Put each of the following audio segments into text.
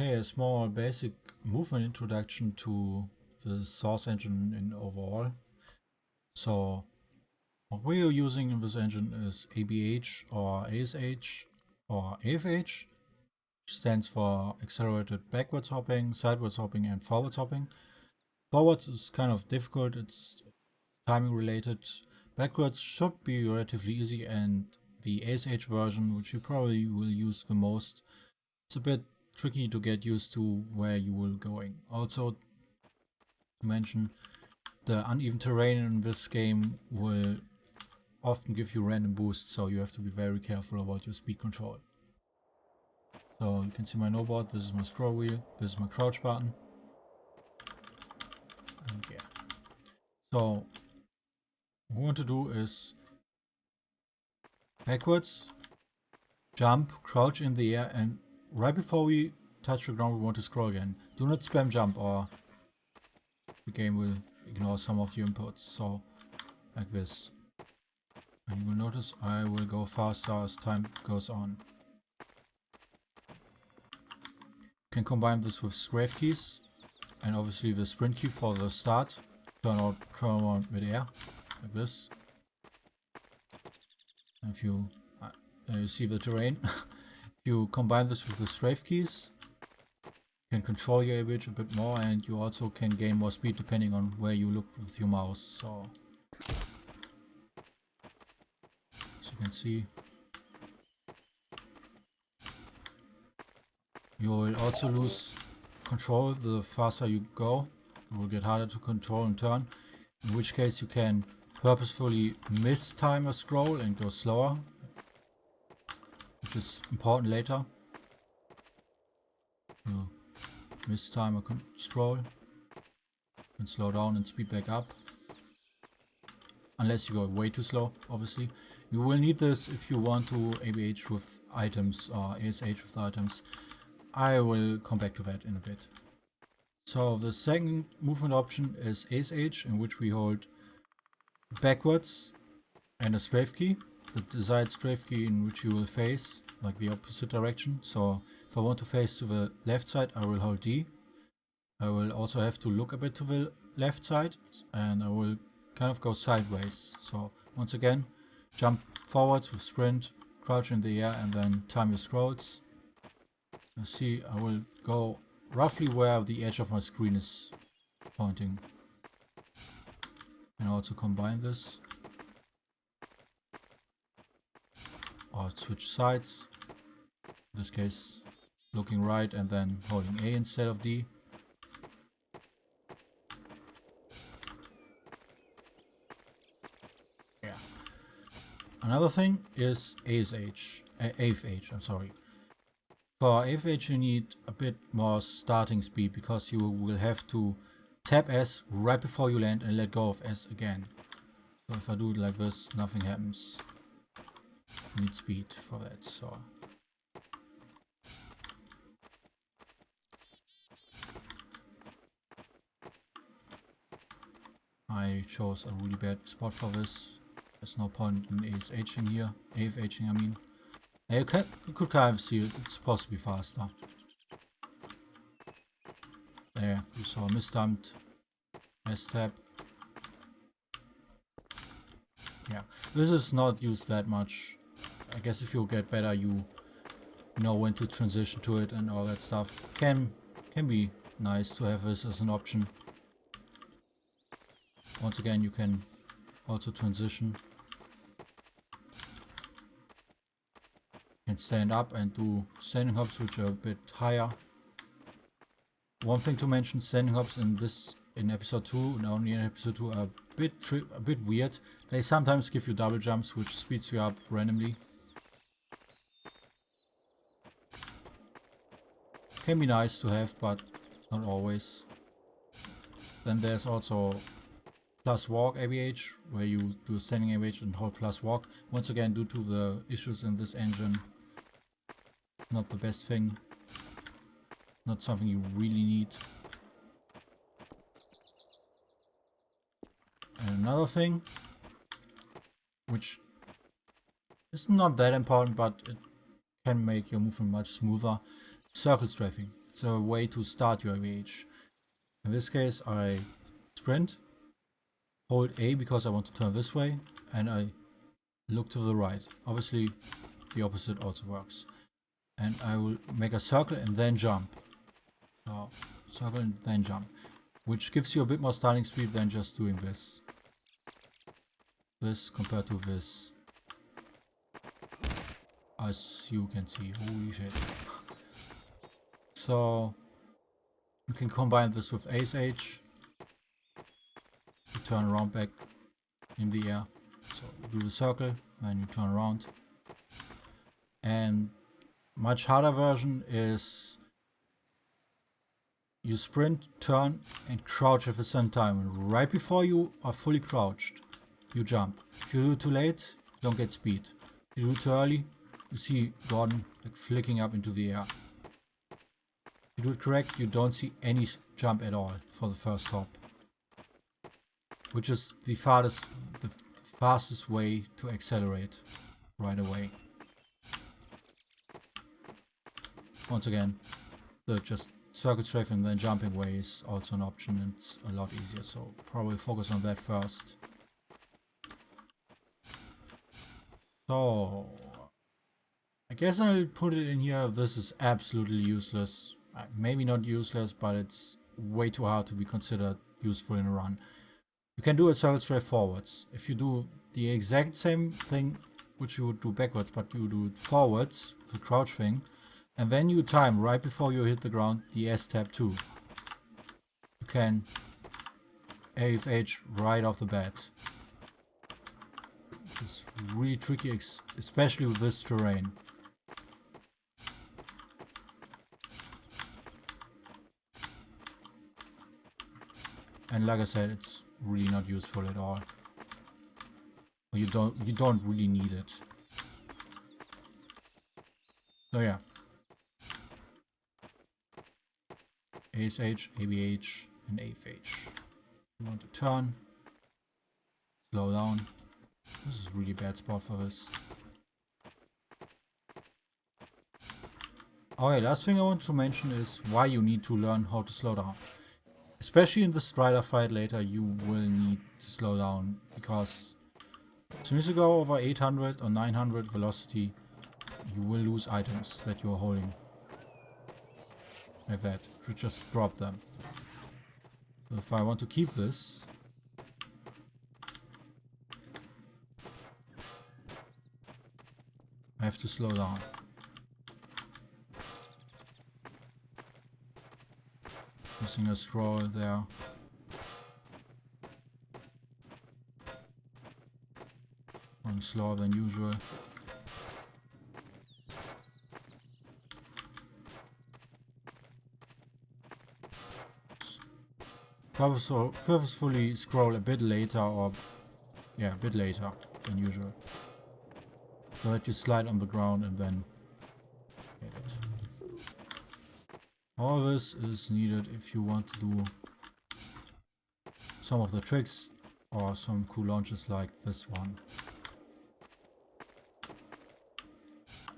Okay, a small basic movement introduction to the Source engine in overall. So what we are using in this engine is ABH or ASH or AFH, which stands for accelerated backwards hopping, sideways hopping and forwards hopping. Forwards is kind of difficult, it's timing related. Backwards should be relatively easy, and the ASH version, which you probably will use the most, it's a bit tricky to get used to where you will going. Also to mention, the uneven terrain in this game will often give you random boosts, so you have to be very careful about your speed control. So you can see my no board, this is my scroll wheel, this is my crouch button. And yeah. So what we want to do is backwards, jump, crouch in the air, and right before we touch the ground we want to scroll again. Do not spam jump or the game will ignore some of your inputs. So like this. And you will notice I will go faster as time goes on. You can combine this with strafe keys and obviously the sprint key for the start. Turn around mid-air like this. And if you see the terrain, if you combine this with the strafe keys, you can control your image a bit more, and you also can gain more speed depending on where you look with your mouse. So as you can see, you will also lose control the faster you go. It will get harder to control and turn, in which case you can purposefully mistime a scroll and go slower, which is important later. You mistime a scroll and slow down and speed back up, unless you go way too slow. Obviously you will need this if you want to ABH with items or ASH with items. I will come back to that in a bit. So the second movement option is ASH, in which we hold backwards and a strafe key, the desired strafe key in which you will face, like the opposite direction. So if I want to face to the left side, I will hold D. I will also have to look a bit to the left side, and I will kind of go sideways. So once again, jump forwards with sprint, crouch in the air, and then time your scrolls. You see, I will go roughly where the edge of my screen is pointing. And also combine this. Or switch sides. In this case, looking right and then holding A instead of D. Yeah. Another thing is AFH, I'm sorry. For AFH you need a bit more starting speed, because you will have to tap S right before you land and let go of S again. So if I do it like this, nothing happens. You need speed for that, so. I chose a really bad spot for this. There's no point in ASHing here. AFHing, I mean. You could kind of see it, it's supposed to be faster. There, you saw mistimed S-tap. Yeah, this is not used that much. I guess if you get better, you know when to transition to it and all that stuff. Can be nice to have this as an option. Once again, you can also transition. You can stand up and do standing hops, which are a bit higher. One thing to mention: standing hops in episode 2 and only in episode 2 are a bit weird. They sometimes give you double jumps, which speeds you up randomly. Can be nice to have, but not always. Then there's also plus walk ABH, where you do standing ABH and hold plus walk. Once again, due to the issues in this engine, not the best thing. Not something you really need. And another thing, which is not that important, but it can make your movement much smoother: circle strafing. it's a way to start your ABH. In this case, I sprint, hold A because I want to turn this way, and I look to the right. Obviously, the opposite also works. And I will make a circle and then jump. So, circle and then jump. Which gives you a bit more starting speed than just doing this. This compared to this. As you can see. Holy shit. So, you can combine this with Ace H. You turn around back in the air. So, you do the circle, then you turn around. And much harder version is you sprint, turn, and crouch at the same time. And right before you are fully crouched, you jump. If you do it too late, you don't get speed. If you do it too early, you see Gordon like flicking up into the air. If you do it correct, you don't see any jump at all for the first hop. Which is the fastest way to accelerate right away. Once again, the just circle strafe and then jumping way is also an option, and it's a lot easier, so probably focus on that first. So, I guess I'll put it in here. This is absolutely useless. Maybe not useless, but it's way too hard to be considered useful in a run. You can do a circle strafe forwards. If you do the exact same thing, which you would do backwards, but you do it forwards, the crouch thing, and then you time right before you hit the ground the S tab too. You can AFH right off the bat. It's really tricky, especially with this terrain. And like I said, it's really not useful at all. You don't really need it. So yeah. Ace H, ABH, and AFH. You want to turn, slow down. This is a really bad spot for this. Okay, last thing I want to mention is why you need to learn how to slow down. Especially in the Strider fight later, you will need to slow down, because as soon as you go over 800 or 900 velocity, you will lose items that you're holding. Like that. You just drop them. So if I want to keep this, I have to slow down. Missing a scroll there. I'm slower than usual. Purposefully scroll a bit later, or yeah, a bit later than usual. So that you slide on the ground and then get it. All this is needed if you want to do some of the tricks or some cool launches like this one.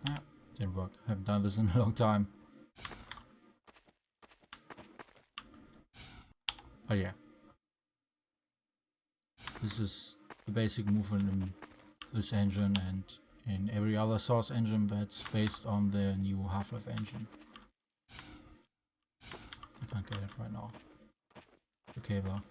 Ah, didn't work. Haven't done this in a long time. But yeah. This is the basic movement in this engine and in every other Source engine that's based on the new Half-Life engine. I can't get it right now. The cable.